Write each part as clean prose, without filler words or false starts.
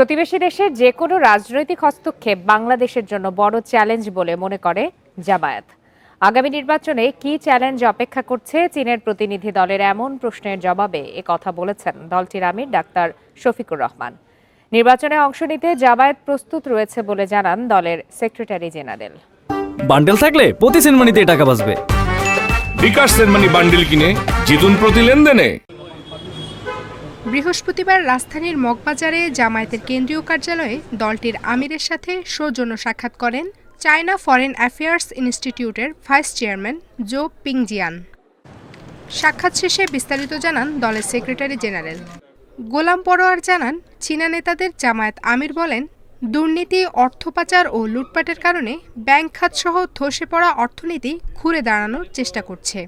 প্রতিবেশী দেশের যে কোনো রাজনৈতিক হস্তক্ষেপ বাংলাদেশের জন্য বড় চ্যালেঞ্জ বলে মনে করে জামায়াত। আগামী নির্বাচনে কি চ্যালেঞ্জ অপেক্ষা করছে চীনের প্রতিনিধি দলের এমন প্রশ্নের জবাবে কথা বলেছেন দলটির আমির ডাক্তার শফিকুর রহমান। নির্বাচনে অংশ নিতে জামায়াত প্রস্তুত রয়েছে বলে জানান দলের সেক্রেটারি জেনারেল। বান্ডেল থাকলে প্রতি সেনমানিতে টাকা বাঁচবে। বিকাশ সেনমানি বান্ডেল কিনে জিতুন প্রতি লেনদেনে। বৃহস্পতিবার রাজধানীর মগবাজারে জামায়াতের কেন্দ্রীয় কার্যালয়ে দলটির আমিরের সাথে সৌজন্য সাক্ষাৎ করেন চায়না ফরেন অ্যাফেয়ার্স ইনস্টিটিউটের ভাইস চেয়ারম্যান জো পিংজিয়ান। সাক্ষাৎ শেষে বিস্তারিত জানান দলের সেক্রেটারি জেনারেল। গোলাম পরোয়ার জানান, চীনা নেতাদের জামায়াত আমির বলেন, দুর্নীতি, অর্থ পাচার ও লুটপাটের কারণে ব্যাংক খাতসহ ধসে পড়া অর্থনীতি ঘুরে দাঁড়ানোর চেষ্টা করছে।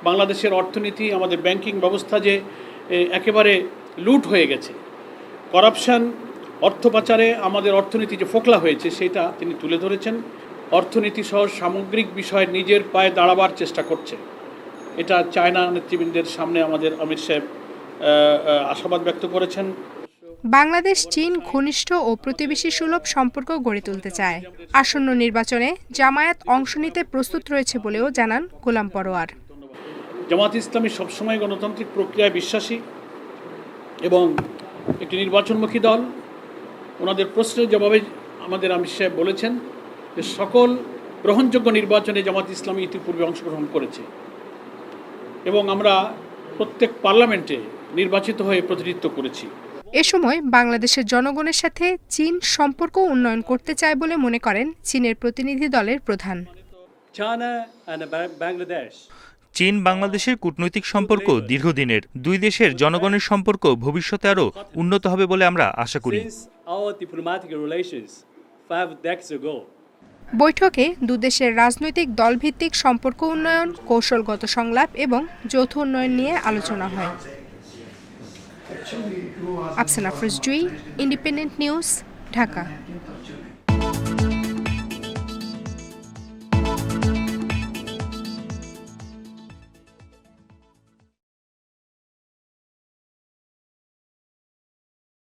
বাংলাদেশের অর্থনীতি, আমাদের ব্যাংকিং ব্যবস্থা যে একেবারে লুট হয়ে গেছে, করাপশন, অর্থ পাচারে আমাদের অর্থনীতি যে ফোকলা হয়েছে সেটা তিনি তুলে ধরেছেন। অর্থনীতি সহ সামগ্রিক বিষয়ে নিজের পায়ে দাঁড়াবার চেষ্টা করছে। এটা চায়না নেতৃবৃন্দের সামনে আমাদের আমির সাহেব আশাবাদ ব্যক্ত করেছেন। বাংলাদেশ চীন ঘনিষ্ঠ ও প্রতিবেশী সুলভ সম্পর্ক গড়ে তুলতে চায়। আসন্ন নির্বাচনে জামায়াত অংশ নিতে প্রস্তুত রয়েছে বলেও জানান গোলাম পরোয়ার। জামায়াত ইসলামী সবসময় গণতান্ত্রিক প্রক্রিয়ায় বিশ্বাসী এবং একটি নির্বাচনমুখী দল। ওনাদের প্রশ্নের জবাবে আমাদের আমির সাহেব বলেছেন যে সকল গ্রহণযোগ্য নির্বাচনে জামায়াত ইসলামী ইতিপূর্বে অংশগ্রহণ করেছে এবং আমরা প্রত্যেক পার্লামেন্টে নির্বাচিত হয়ে প্রতিনিধিত্ব করেছি। এ সময় বাংলাদেশের জনগণের সাথে চীন সম্পর্ক উন্নয়ন করতে চায় বলে মনে করেন চীনের প্রতিনিধি দলের প্রধান। চীন বাংলাদেশের কূটনৈতিক সম্পর্ক দীর্ঘদিনের। দুই দেশের জনগণের সম্পর্ক ভবিষ্যতে আরও উন্নত হবে বলে আমরা আশা করি। বৈঠকে দুদেশের রাজনৈতিক দলভিত্তিক সম্পর্ক উন্নয়ন, কৌশলগত সংলাপ এবং যৌথ উন্নয়ন নিয়ে আলোচনা হয়। আফসানা ফরজুই, ইন্ডিপেন্ডেন্ট নিউজ, ঢাকা।